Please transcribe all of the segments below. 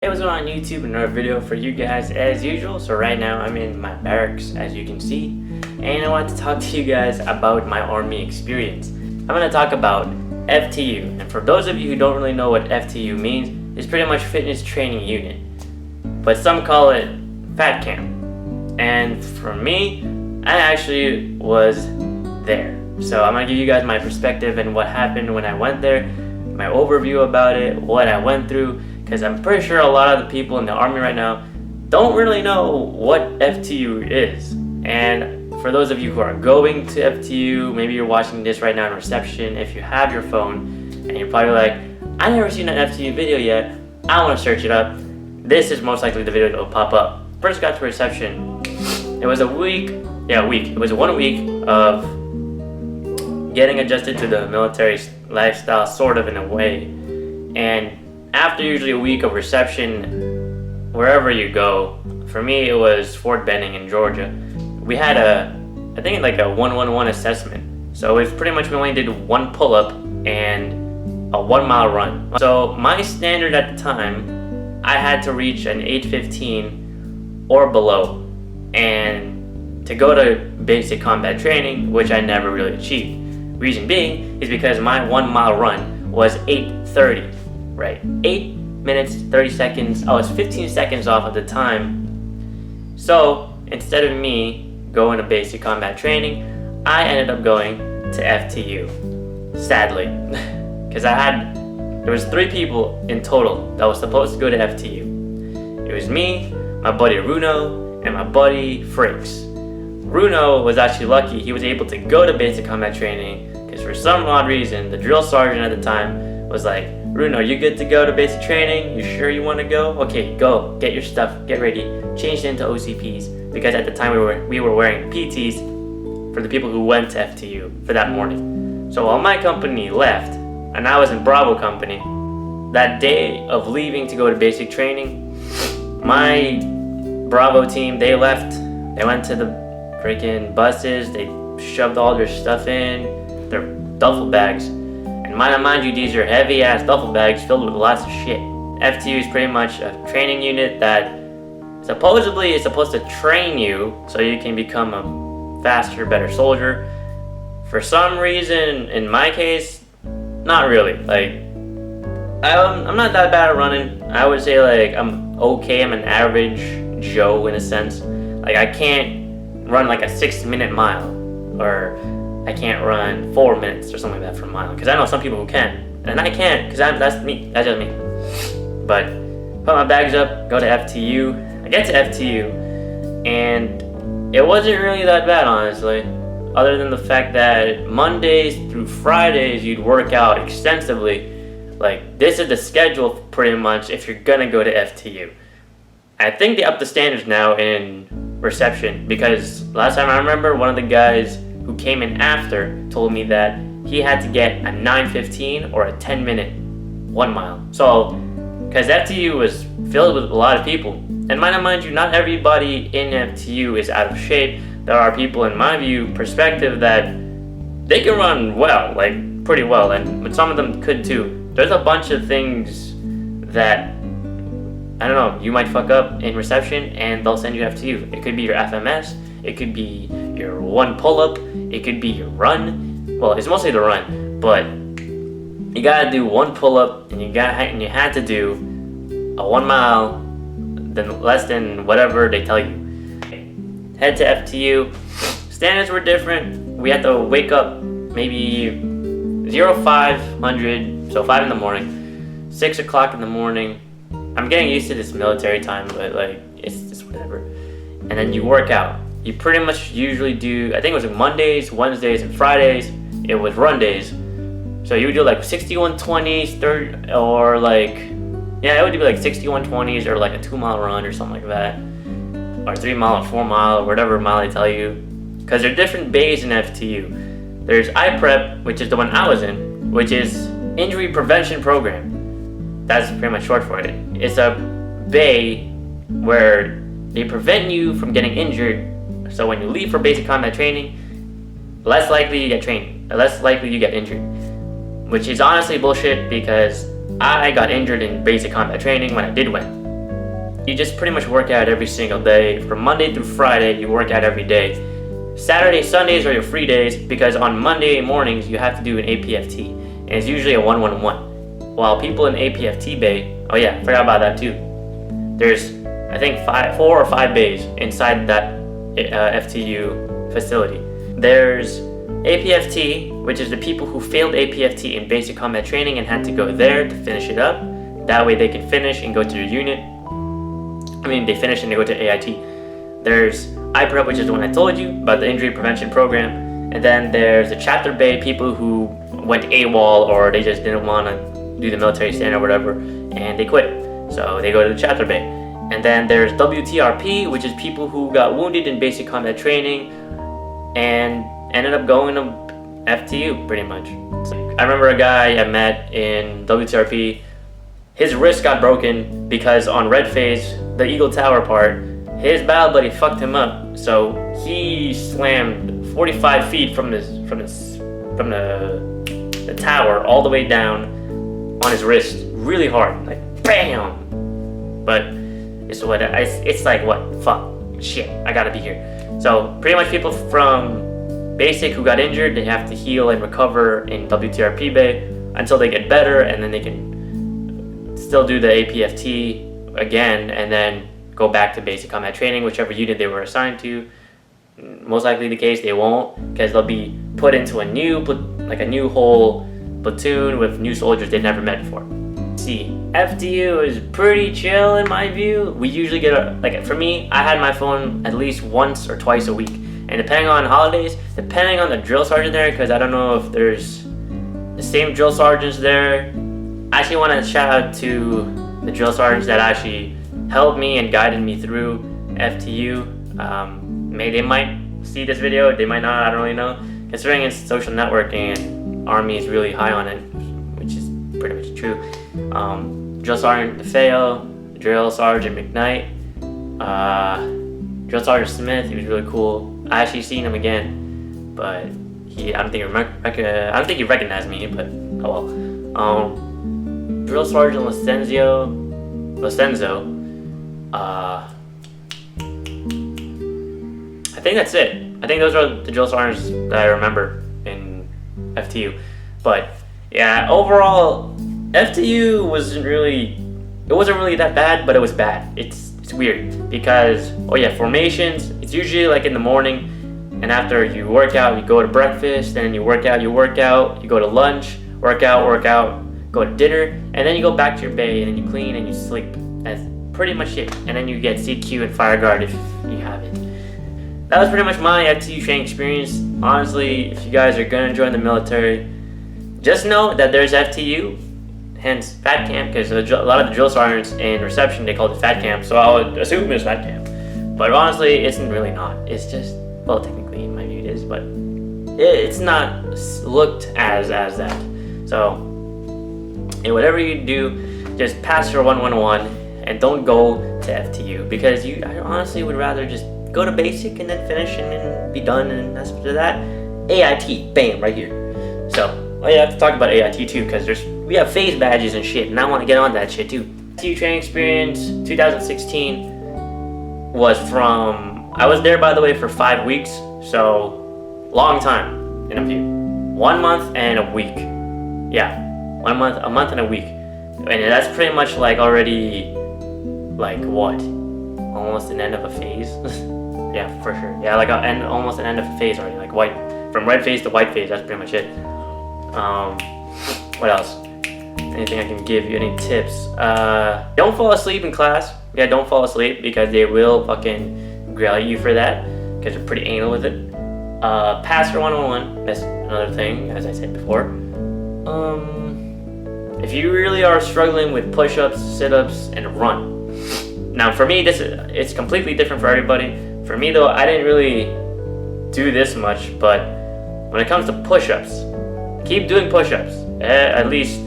Hey, what's going on YouTube? Another video for you guys as usual. So right now I'm in my barracks, as you can see, and I want to talk to you guys about my army experience. I'm going to talk about FTU, and for those of you who don't really know what FTU means, it's pretty much fitness training unit, but some call it fat camp. And for me, I actually was there. So I'm going to give you guys my perspective and what happened when I went there, my overview about it, what I went through, because I'm pretty sure a lot of the people in the army right now don't really know what FTU is. And for those of you who are going to FTU, maybe you're watching this right now in reception, if you have your phone, and you're probably like, I never seen an FTU video yet, I want to search it up. This is most likely the video that will pop up. First got to reception, it was a week, it was 1 week of getting adjusted to the military lifestyle, sort of in a way. And after usually a week of reception, wherever you go, for me it was Fort Benning in Georgia, we had I think like a 1-1-1 assessment. So it was pretty much we only did one pull-up and a 1 mile run. So my standard at the time, I had to reach an 8:15 or below, and to go to basic combat training, which I never really achieved. Reason being is because my 1 mile run was 8:30. Right, 8 minutes, 30 seconds. I was 15 seconds off at the time. So instead of me going to basic combat training, I ended up going to FTU. Sadly, because there was 3 people in total that was supposed to go to FTU. It was me, my buddy Runo, and my buddy Frakes. Runo was actually lucky. He was able to go to basic combat training because for some odd reason, the drill sergeant at the time was like, Runo, you good to go to basic training? You sure you want to go? Okay, go. Get your stuff. Get ready. Change into OCPs, because at the time we were wearing PTs for the people who went to FTU for that morning. So while my company left, and I was in Bravo company, that day of leaving to go to basic training, my Bravo team, they left. They went to the freaking buses. They shoved all their stuff in their duffel bags. And mind you, these are heavy ass duffel bags filled with lots of shit. FTU is pretty much a training unit that supposedly is supposed to train you so you can become a faster, better soldier. For some reason, in my case, not really. Like, I'm not that bad at running. I would say like I'm okay. I'm an average Joe in a sense. Like I can't run like a 6-minute mile, or I can't run 4 minutes or something like that for a mile, because I know some people who can, and I can't, because that's me, that's just me. But put my bags up, go to FTU. I get to FTU, and it wasn't really that bad, honestly, other than the fact that Mondays through Fridays you'd work out extensively. Like, this is the schedule pretty much if you're gonna go to FTU. I think they upped the standards now in reception, because last time I remember, one of the guys who came in after told me that he had to get a 9:15 or a 10-minute 1 mile. So, because FTU was filled with a lot of people, and mind you, not everybody in FTU is out of shape. There are people, in my view, perspective, that they can run well, like pretty well, but some of them could too. There's a bunch of things that, I don't know, you might fuck up in reception and they'll send you FTU. It could be your FMS, it could be your 1 pull-up, it could be your run. Well, it's mostly the run, but you gotta do 1 pull-up, and you had to do a 1 mile, then less than whatever they tell you. Head to FTU. Standards were different. We had to wake up maybe 0500, so 5 in the morning, 6 o'clock in the morning. I'm getting used to this military time, but like it's just whatever. And then you work out. You pretty much usually do, I think it was Mondays, Wednesdays, and Fridays, it was run days. So you would do like 6120s, or like, yeah, it would be like 6120s, or like a 2 mile run or something like that, or 3 mile or 4 mile, or whatever mile they tell you. Because there are different bays in FTU. There's IPREP, which is the one I was in, which is Injury Prevention Program. That's pretty much short for it. It's a bay where they prevent you from getting injured. So when you leave for basic combat training, less likely you get injured. Which is honestly bullshit, because I got injured in basic combat training when I did win. you just pretty much work out every single day. From Monday through Friday, you work out every day. Saturday, Sundays are your free days because on Monday mornings you have to do an APFT, and it's usually a 1-1-1. While people in APFT bay, oh yeah, forgot about that too. There's I think 4 or 5 bays inside that FTU facility. There's APFT, which is the people who failed APFT in basic combat training and had to go there to finish it up. That way they can finish and go to their unit. I mean, they finish and they go to AIT. There's IPREP, which is the one I told you about, the injury prevention program. And then there's the chapter bay, people who went AWOL or they just didn't want to do the military stand or whatever, and they quit. So they go to the chapter bay. And then there's WTRP, which is people who got wounded in basic combat training and ended up going to FTU pretty much. I remember a guy I met in WTRP, his wrist got broken because on red phase, the Eagle Tower part, his battle buddy fucked him up. So he slammed 45 feet from the tower all the way down on his wrist really hard, like BAM! But it's like what? Fuck, shit, I gotta be here. So pretty much people from basic who got injured, they have to heal and recover in WTRP bay until they get better, and then they can still do the APFT again and then go back to basic combat training, whichever unit they were assigned to. Most likely the case they won't, because they'll be put into a new whole platoon with new soldiers they've never met before. See, FTU is pretty chill in my view. We usually get for me, I had my phone at least once or twice a week, and depending on holidays, depending on the drill sergeant there, because I don't know if there's the same drill sergeants there. I actually want to shout out to the drill sergeants that actually helped me and guided me through FTU. They might see this video, they might not, I don't really know. Considering it's social networking and Army is really high on it, which is pretty much true. Drill Sergeant DeFeo, Drill Sergeant McKnight, Drill Sergeant Smith, he was really cool. I actually seen him again, but I don't think he recognized me, but oh well. Drill Sergeant Licenzo. I think that's it. I think those are the drill sergeants that I remember in FTU. But yeah, overall, FTU wasn't really that bad, but it was bad. It's weird because, oh yeah, formations, it's usually like in the morning, and after you work out, you go to breakfast, and then you work out, you go to lunch, work out, go to dinner, and then you go back to your bay, and then you clean and you sleep. That's pretty much it. And then you get CQ and fire guard if you have it. That was pretty much my FTU training experience. Honestly, if you guys are gonna join the military, just know that there's FTU, hence fat camp, because a lot of the drill sergeants in reception, they call it fat camp, so I would assume it's fat camp. But honestly, it's really not. It's just, well, technically in my view it is, but it's not looked as that. So, whatever you do, just pass your 1-1-1 and don't go to FTU, because I honestly would rather just go to basic and then finish and then be done, and after that, AIT, bam, right here. So, I have to talk about AIT too, because we have phase badges and shit, and I want to get on that shit too. FTU training experience 2016 was I was there, by the way, for 5 weeks, so long time in a few. 1 month and a week. Yeah, a month and a week. And that's pretty much like already, like what? Almost an end of a phase. Yeah, for sure. Yeah, like almost an end of a phase already. Like from red phase to white phase. That's pretty much it. What else? Anything I can give you? Any tips? Don't fall asleep in class. Yeah, don't fall asleep, because they will fucking grill you for that, because they're pretty anal with it. Pass your 1-on-1. That's another thing, as I said before. If you really are struggling with push-ups, sit-ups, and run. Now, for me, it's completely different for everybody. For me, though, I didn't really do this much, but when it comes to push-ups, keep doing push-ups at least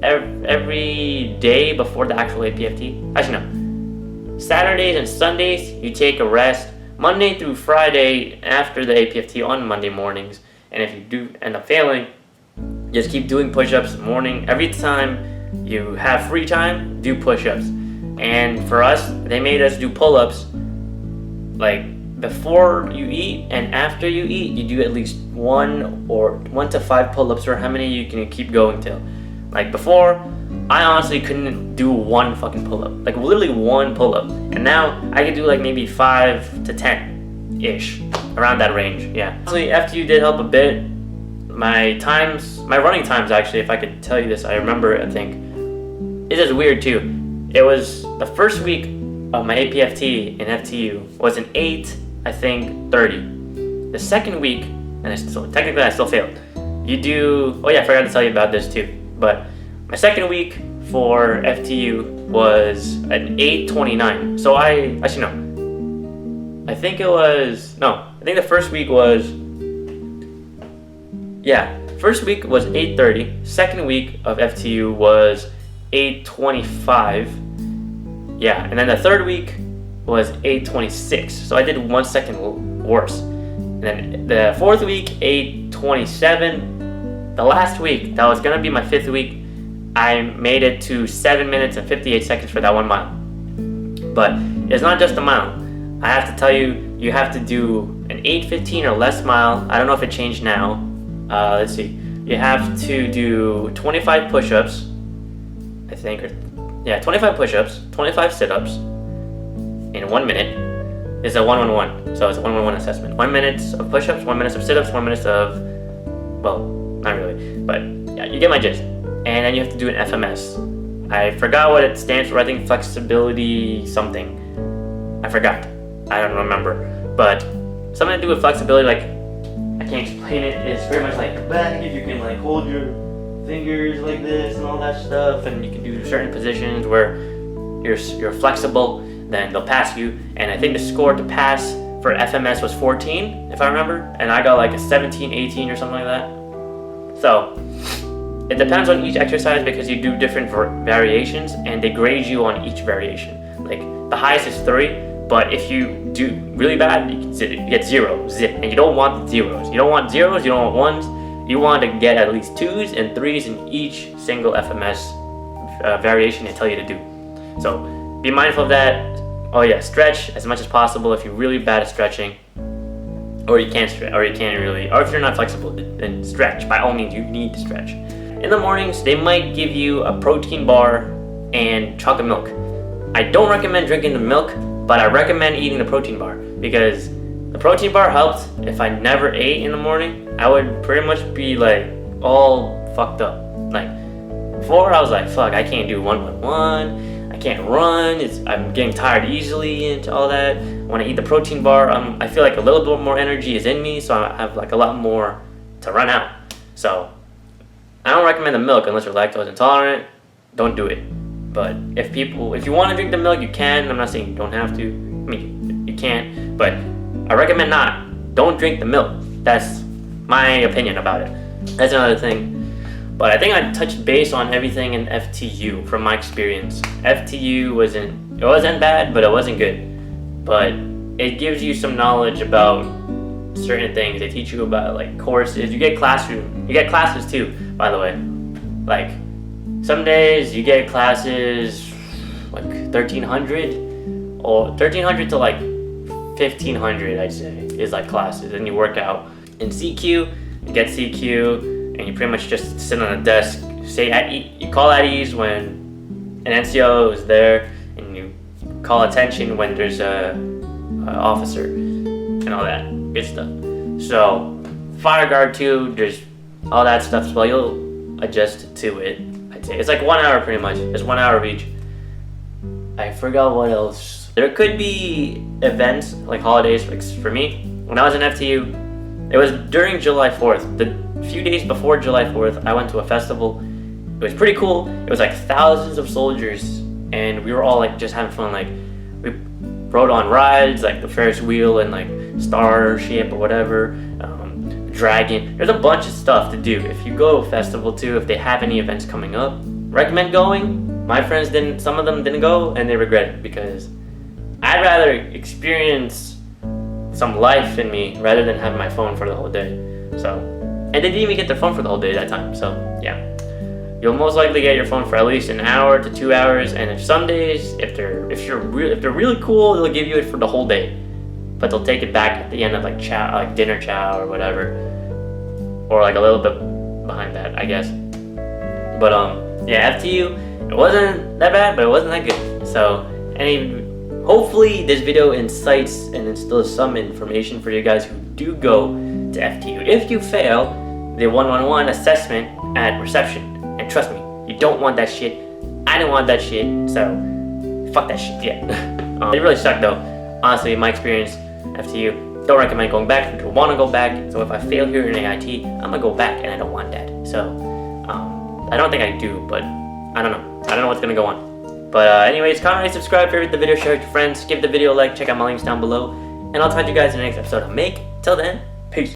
every day before the actual APFT. Actually, no. Saturdays and Sundays, you take a rest. Monday through Friday after the APFT on Monday mornings. And if you do end up failing, just keep doing push-ups morning. Every time you have free time, do push-ups. And for us, they made us do pull-ups like before you eat and after you eat. You do at least 1 to 5 pull-ups, or how many you can keep going till. Like before, I honestly couldn't do 1 fucking pull-up, like literally 1 pull-up. And now I can do like maybe 5 to 10 ish, around that range. Yeah, honestly, FTU did help a bit. My running times, actually, if I could tell you this, I remember, I think it is weird too. It was the first week of my APFT in FTU was an 8:30. The second week, and I still failed. You do, oh yeah, I forgot to tell you about this too. But my second week for FTU was an 8:29. So I think the first week was, first week was 8:30. Second week of FTU was 8:25. Yeah, and then the third week was 8:26. So I did 1 second worse. And then the fourth week, 8:27. The last week, that was gonna be my 5th week, I made it to 7 minutes and 58 seconds for that 1 mile. But it's not just a mile. I have to tell you, you have to do an 8:15 or less mile. I don't know if it changed now. Let's see. You have to do 25 push-ups, I think, 25 push-ups, 25 sit-ups in 1 minute. It's a 1-1-1, so it's a 1-1-1 assessment. 1 minute of push-ups, 1 minute of sit-ups, 1 minute of, well, not really, but yeah, you get my gist. And then you have to do an FMS. I forgot what it stands for. I think flexibility something. I forgot. I don't remember. But something to do with flexibility, like, I can't explain it. It's very much like back, if you can like hold your fingers like this and all that stuff, and you can do certain positions where you're flexible, then they'll pass you. And I think the score to pass for FMS was 14, if I remember, and I got like a 17, 18 or something like that. So it depends on each exercise because you do different variations, and they grade you on each variation. Like the highest is 3, but if you do really bad, you get 0, zip, and you don't want zeros. You don't want zeros, you don't want 1s. You want to get at least 2s and 3s in each single FMS variation they tell you to do. So be mindful of that. Oh yeah, stretch as much as possible if you're really bad at stretching, or you can't stretch, or if you're not flexible, then stretch. By all means, you need to stretch. In the mornings, they might give you a protein bar and chocolate milk. I don't recommend drinking the milk, but I recommend eating the protein bar because the protein bar helped. If I never ate in the morning, I would pretty much be like all fucked up. Like before, I was like, fuck, I can't do 1-1-1. I can't run. I'm getting tired easily and all that. When I eat the protein bar, I feel like a little bit more energy is in me, so I have like a lot more to run out. So I don't recommend the milk unless you're lactose intolerant. Don't do it. But if you want to drink the milk, you can. I'm not saying you don't have to. I mean, you can, but I recommend not. Don't drink the milk. That's my opinion about it. That's another thing. But I think I touched base on everything in FTU from my experience. FTU wasn't bad, but it wasn't good. But it gives you some knowledge about certain things. They teach you about like courses. You get classes too, by the way. Like some days you get classes like 1,300 to like 1,500, I'd say, is like classes. And you work out in CQ, you get CQ, and you pretty much just sit on a desk, you call at ease when an NCO is there, and you call attention when there's a officer and all that good stuff. So fire guard too, there's all that stuff as well. You'll adjust to it, I'd say. It's like 1 hour pretty much. It's 1 hour of each. I forgot what else. There could be events like holidays. Like for me, when I was in FTU, it was during July 4th. The few days before July 4th, I went to a festival. It was pretty cool. It was like thousands of soldiers, and we were all like just having fun. Like we rode on rides, like the Ferris wheel and like Starship or whatever, Dragon. There's a bunch of stuff to do. If you go to a festival too, if they have any events coming up, recommend going. My friends didn't. Some of them didn't go, and they regret it because I'd rather experience some life in me rather than have my phone for the whole day. So, and they didn't even get their phone for the whole day that time. So yeah, you'll most likely get your phone for at least an hour to 2 hours, and if some days, if they're really cool, they'll give you it for the whole day, but they'll take it back at the end of like dinner chow or whatever, or like a little bit behind that, I guess. But yeah, FTU, it wasn't that bad, but it wasn't that good. So hopefully this video incites and instills some information for you guys who do go to FTU. If you fail the 111 assessment at reception, and trust me, you don't want that shit. I didn't want that shit, so fuck that shit. Yeah. It really sucked though. Honestly, in my experience, FTU, don't recommend going back. If you want to go back, so if I fail here in AIT, I'm gonna go back, and I don't want that. So I don't think I do, but I don't know. I don't know what's gonna go on. But anyways, comment, rate, subscribe, favorite the video, share it with your friends, give the video a like, check out my links down below, and I'll talk to you guys in the next episode of Make. Till then, peace.